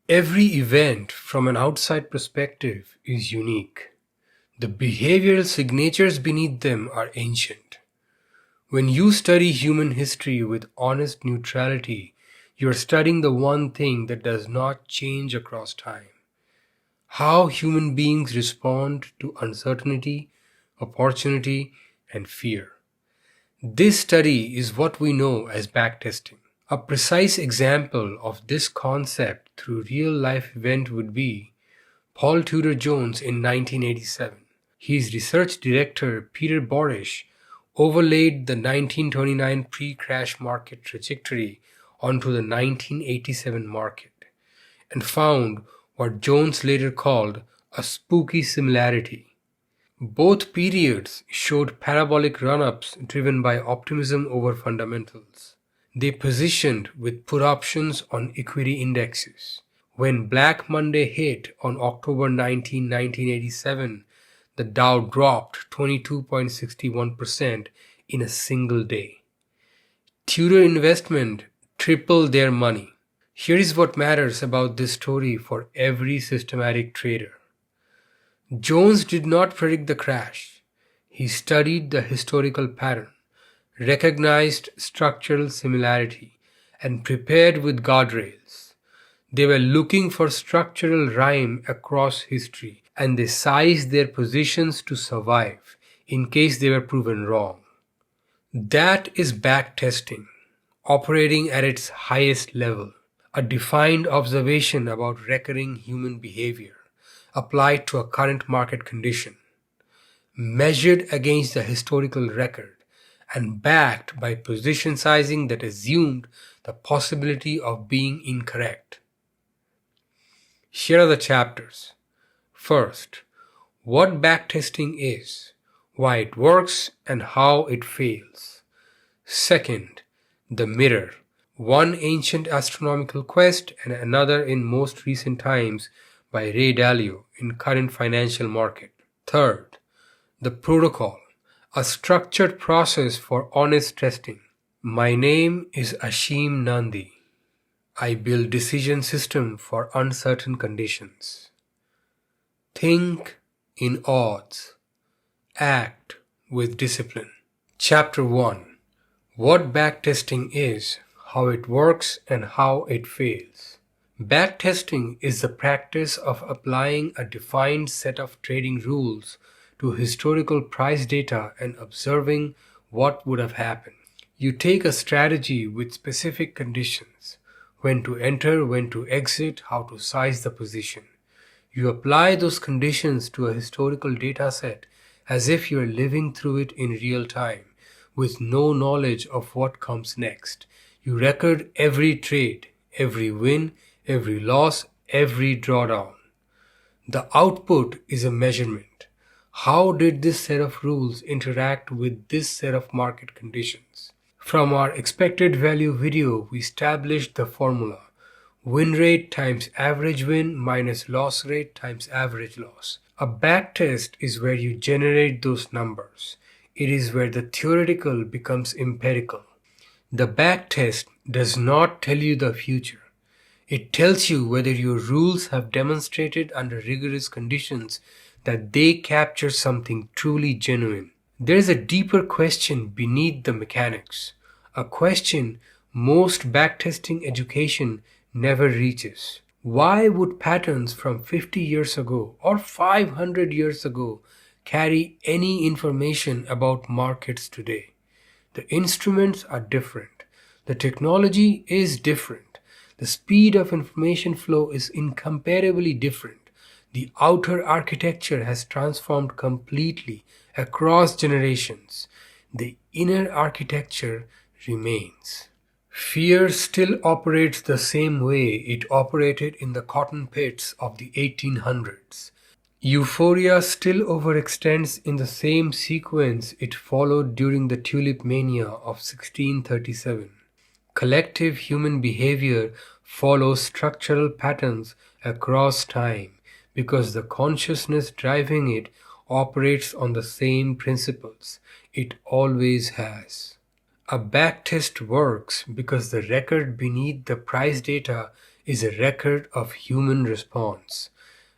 Every event from an outside perspective is unique. The behavioral signatures beneath them are ancient. When you study human history with honest neutrality, you are studying the one thing that does not change across time: how human beings respond to uncertainty, opportunity, and fear. This study is what we know as backtesting. A precise example of this concept through real-life event would be Paul Tudor Jones in 1987. His research director, Peter Borish, overlaid the 1929 pre-crash market trajectory onto the 1987 market and found what Jones later called a spooky similarity. Both periods showed parabolic run-ups driven by optimism over fundamentals. They positioned with put options on equity indexes. When Black Monday hit on October 19, 1987, the Dow dropped 22.61% in a single day. Tudor Investment tripled their money. Here is what matters about this story for every systematic trader. Jones did not predict the crash. He studied the historical pattern, recognized structural similarity, and prepared with guardrails. They were looking for structural rhyme across history, and they sized their positions to survive in case they were proven wrong. That is backtesting, operating at its highest level, a defined observation about recurring human behavior applied to a current market condition, measured against the historical record, and backed by position sizing that assumed the possibility of being incorrect. Here are the chapters. First, what backtesting is, why it works, and how it fails. Second, the mirror, one ancient astronomical quest and another in most recent times by Ray Dalio in Current Financial Market. Third, the protocol, a structured process for honest testing. My name is Ashim Nandi. I build decision system for uncertain conditions. Think in odds. Act with discipline. Chapter 1. What backtesting is, how it works, and how it fails. Backtesting is the practice of applying a defined set of trading rules to historical price data and observing what would have happened. You take a strategy with specific conditions: when to enter, when to exit, how to size the position. You apply those conditions to a historical data set as if you are living through it in real time, with no knowledge of what comes next. You record every trade, every win, every loss, every drawdown. The output is a measurement. How did this set of rules interact with this set of market conditions? From our expected value video, we established the formula: win rate times average win minus loss rate times average loss. A backtest is where you generate those numbers. It is where the theoretical becomes empirical. The backtest does not tell you the future. It tells you whether your rules have demonstrated under rigorous conditions that they capture something truly genuine. There is a deeper question beneath the mechanics, a question most backtesting education never reaches. Why would patterns from 50 years ago or 500 years ago carry any information about markets today? The instruments are different. The technology is different. The speed of information flow is incomparably different. The outer architecture has transformed completely across generations. The inner architecture remains. Fear still operates the same way it operated in the cotton pits of the 1800s. Euphoria still overextends in the same sequence it followed during the tulip mania of 1637. Collective human behavior follows structural patterns across time because the consciousness driving it operates on the same principles it always has. A backtest works because the record beneath the price data is a record of human response,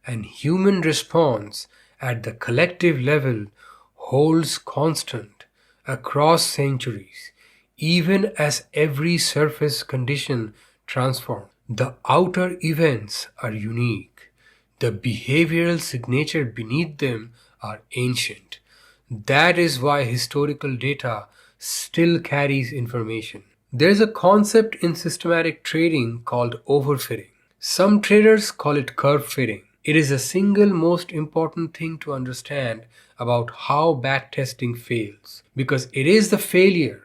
and human response at the collective level holds constant across centuries, even as every surface condition transforms. The outer events are unique. The behavioral signature beneath them are ancient. That is why historical data still carries information. There is a concept in systematic trading called overfitting. Some traders call it curve fitting. It is the single most important thing to understand about how backtesting fails, because it is the failure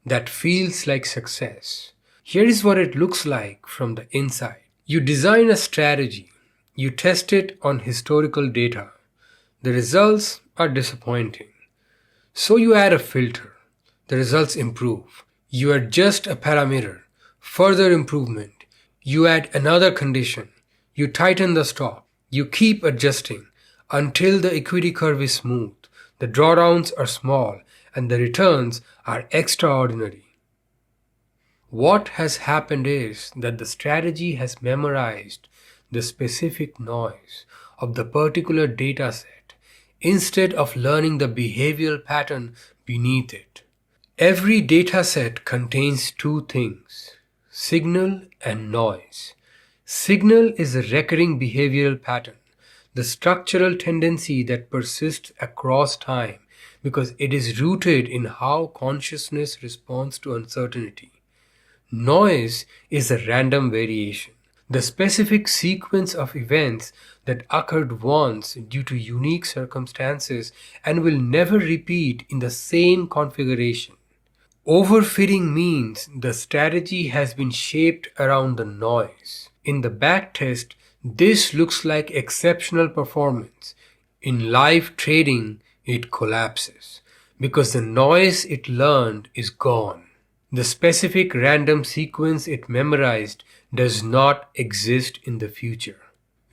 that feels like success. Here is what it looks like from the inside. You design a strategy, you test it on historical data. The results are disappointing. So you add a filter. The results improve. You adjust a parameter. Further improvement. You add another condition. You tighten the stop. You keep adjusting until the equity curve is smooth, the drawdowns are small, and the returns are extraordinary. What has happened is that the strategy has memorized the specific noise of the particular data set instead of learning the behavioral pattern beneath it. Every data set contains two things: signal and noise. Signal is a recurring behavioral pattern, the structural tendency that persists across time because it is rooted in how consciousness responds to uncertainty. Noise is a random variation, the specific sequence of events that occurred once due to unique circumstances and will never repeat in the same configuration. Overfitting means the strategy has been shaped around the noise. In the backtest, this looks like exceptional performance. In live trading, it collapses because the noise it learned is gone. The specific random sequence it memorized does not exist in the future.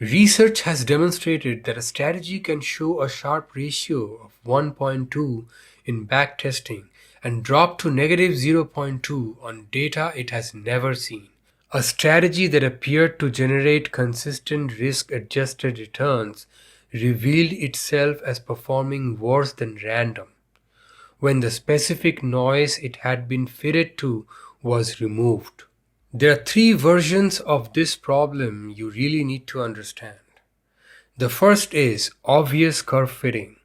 Research has demonstrated that a strategy can show a sharp ratio of 1.2 in backtesting and drop to negative 0.2 on data it has never seen. A strategy that appeared to generate consistent risk-adjusted returns revealed itself as performing worse than random when the specific noise it had been fitted to was removed. There are three versions of this problem you really need to understand. The first is obvious curve fitting.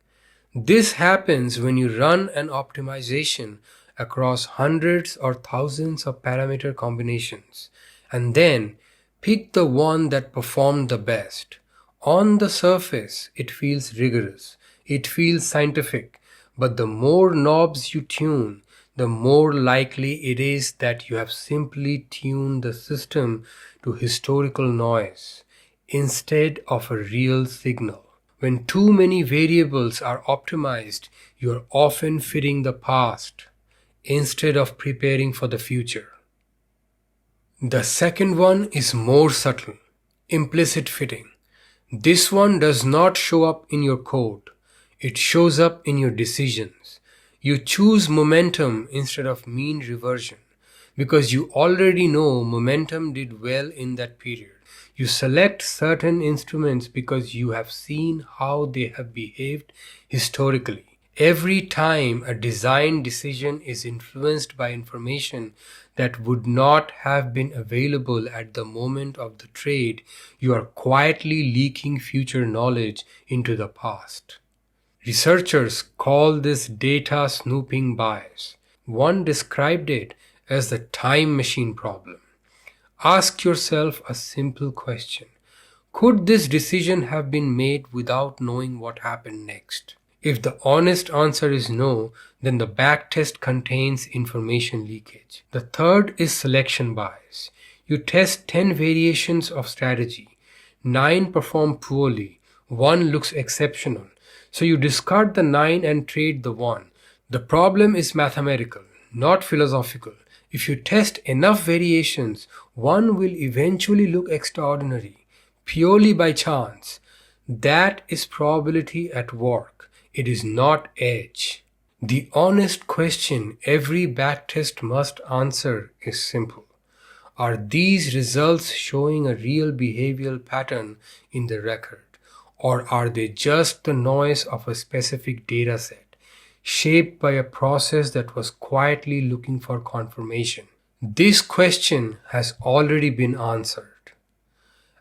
This happens when you run an optimization across hundreds or thousands of parameter combinations and then pick the one that performed the best. On the surface, it feels rigorous, it feels scientific, but the more knobs you tune, the more likely it is that you have simply tuned the system to historical noise instead of a real signal. When too many variables are optimized, you are often fitting the past instead of preparing for the future. The second one is more subtle, implicit fitting. This one does not show up in your code. It shows up in your decisions. You choose momentum instead of mean reversion because you already know momentum did well in that period. You select certain instruments because you have seen how they have behaved historically. Every time a design decision is influenced by information that would not have been available at the moment of the trade, you are quietly leaking future knowledge into the past. Researchers call this data snooping bias. One described it as the time machine problem. Ask yourself a simple question. Could this decision have been made without knowing what happened next? If the honest answer is no, then the backtest contains information leakage. The third is selection bias. You test 10 variations of strategy. 9 perform poorly. 1 looks exceptional. So you discard the 9 and trade the 1. The problem is mathematical, not philosophical. If you test enough variations, one will eventually look extraordinary, purely by chance. That is probability at work. It is not edge. The honest question every backtest must answer is simple. Are these results showing a real behavioral pattern in the record, or are they just the noise of a specific data set, shaped by a process that was quietly looking for confirmation? This question has already been answered,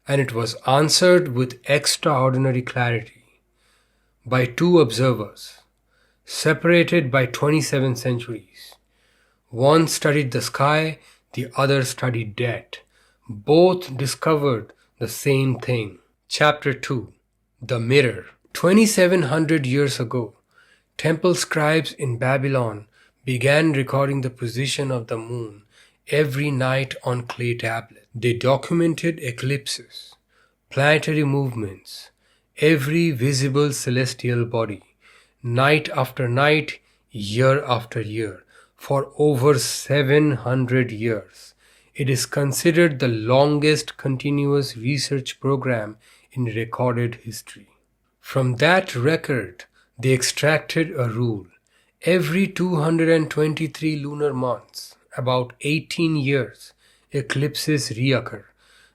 and it was answered with extraordinary clarity by two observers, separated by 27 centuries. One studied the sky, the other studied death. Both discovered the same thing. Chapter 2: The Mirror. 2700 years ago, temple scribes in Babylon began recording the position of the moon every night on clay tablets. They documented eclipses, planetary movements, every visible celestial body, night after night, year after year, for over 700 years. It is considered the longest continuous research program in recorded history. From that record, they extracted a rule. Every 223 lunar months, about 18 years, eclipses reoccur.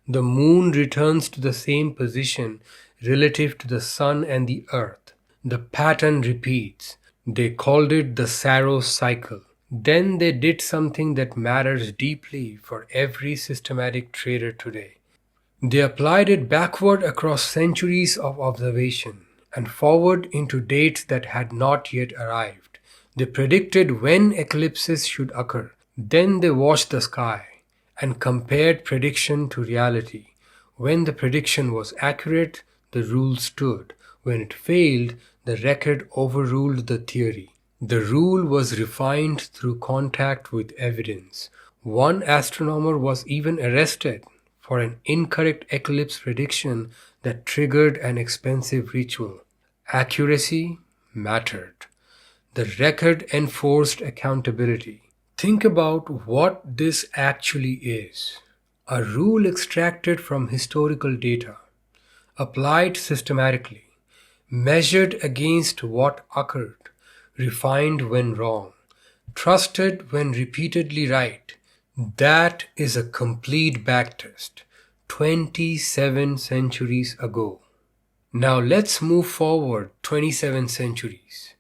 The moon returns to the same position relative to the sun and the earth. The pattern repeats. They called it the Saros Cycle. Then they did something that matters deeply for every systematic trader today. They applied it backward across centuries of observation and forward into dates that had not yet arrived. They predicted when eclipses should occur. Then they watched the sky and compared prediction to reality. When the prediction was accurate, the rule stood. When it failed, the record overruled the theory. The rule was refined through contact with evidence. One astronomer was even arrested for an incorrect eclipse prediction that triggered an expensive ritual. Accuracy mattered. The record enforced accountability. Think about what this actually is. A rule extracted from historical data, applied systematically, measured against what occurred, refined when wrong, trusted when repeatedly right. That is a complete backtest, 27 centuries ago. Now let's move forward 27 centuries.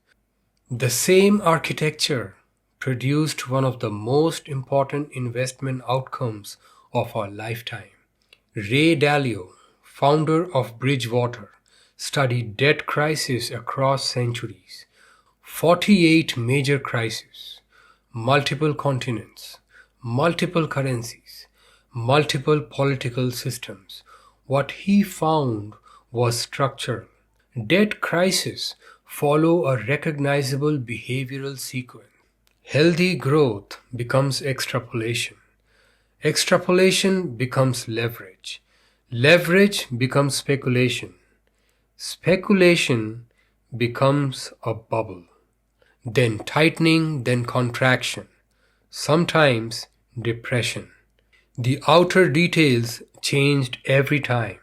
The same architecture produced one of the most important investment outcomes of our lifetime. Ray Dalio, founder of Bridgewater, studied debt crises across centuries. 48 major crises, multiple continents, multiple currencies, multiple political systems. What he found was structural. Debt crises follow a recognizable behavioral sequence. Healthy growth becomes extrapolation. Extrapolation becomes leverage. Leverage becomes speculation. Speculation becomes a bubble. Then tightening, then contraction. Sometimes depression. The outer details changed every time.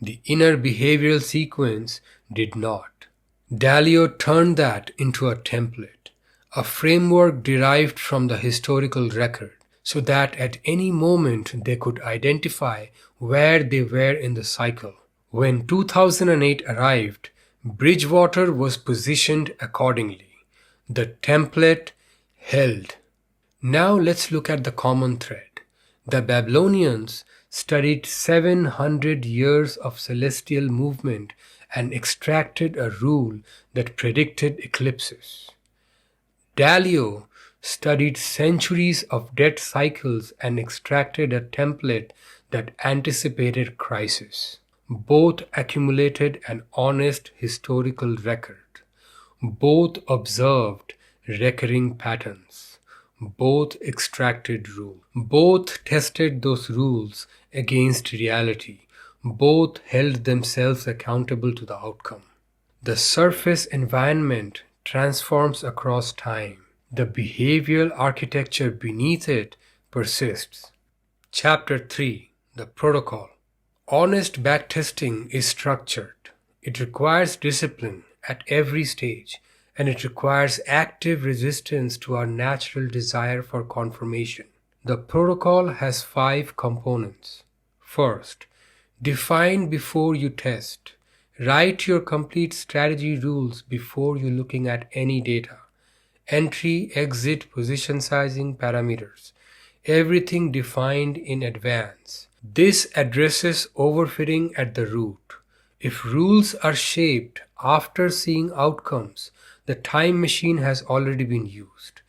The inner behavioral sequence did not. Dalio turned that into a template, a framework derived from the historical record, so that at any moment they could identify where they were in the cycle. When 2008 arrived, Bridgewater was positioned accordingly. The template held. Now let's look at the common thread. The Babylonians studied 700 years of celestial movement and extracted a rule that predicted eclipses. Dalio studied centuries of debt cycles and extracted a template that anticipated crisis. Both accumulated an honest historical record. Both observed recurring patterns. Both extracted rules. Both tested those rules against reality. Both held themselves accountable to the outcome. The surface environment transforms across time. The behavioral architecture beneath it persists. Chapter 3: The Protocol. Honest backtesting is structured. It requires discipline at every stage, and it requires active resistance to our natural desire for confirmation. The protocol has 5 components. First, define before you test. Write your complete strategy rules before you're looking at any data. Entry, exit, position sizing, parameters. Everything defined in advance. This addresses overfitting at the root. If rules are shaped after seeing outcomes, the time machine has already been used.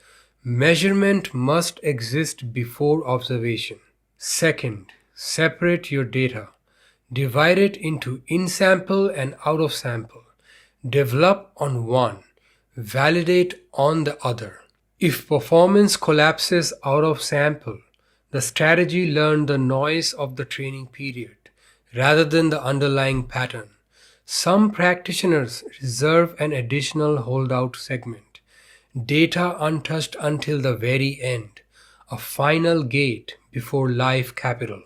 Measurement must exist before observation. Second, separate your data. Divide it into in-sample and out-of-sample. Develop on one. Validate on the other. If performance collapses out of sample, the strategy learned the noise of the training period rather than the underlying pattern. Some practitioners reserve an additional holdout segment, data untouched until the very end, a final gate before live capital.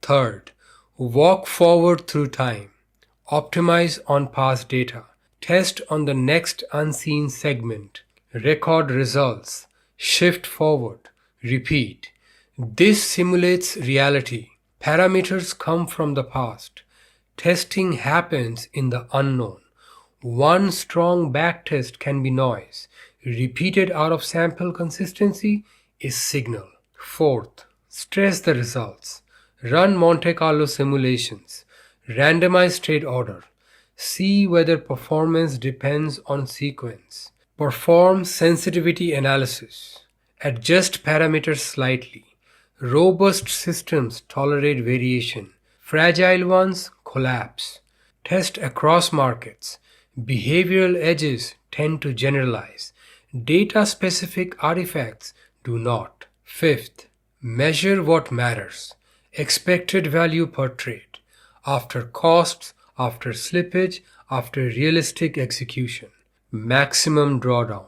Third, walk forward through time. Optimize on past data. Test on the next unseen segment. Record results. Shift forward. Repeat. This simulates reality. Parameters come from the past. Testing happens in the unknown. One strong backtest can be noise. Repeated out-of-sample consistency is signal. Fourth, stress the results. Run Monte Carlo simulations. Randomize trade order. See whether performance depends on sequence. Perform sensitivity analysis. Adjust parameters slightly. Robust systems tolerate variation. Fragile ones collapse. Test across markets. Behavioral edges tend to generalize. Data-specific artifacts do not. Fifth, measure what matters. Expected value per trade. After costs, after slippage, after realistic execution. Maximum drawdown.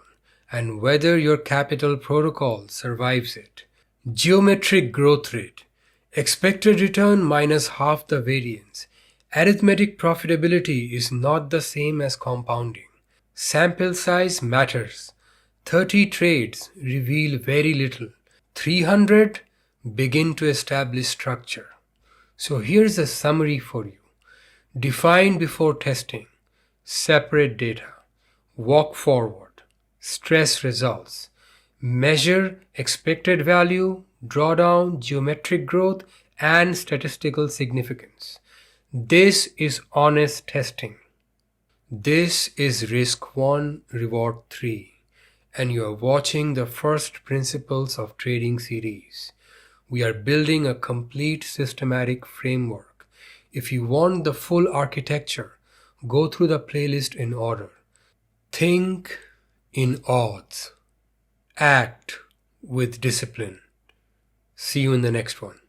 And whether your capital protocol survives it. Geometric growth rate. Expected return minus half the variance. Arithmetic profitability is not the same as compounding. Sample size matters. 30 trades reveal very little. 300 begin to establish structure. So here's a summary for you. Define before testing. Separate data. Walk forward. Stress results. Measure expected value, drawdown, geometric growth, and statistical significance. This is honest testing. This is risk 1, reward 3, and you are watching the First Principles of Trading series. We are building a complete systematic framework. If you want the full architecture, go through the playlist in order. Think in odds. Act with discipline. See you in the next one.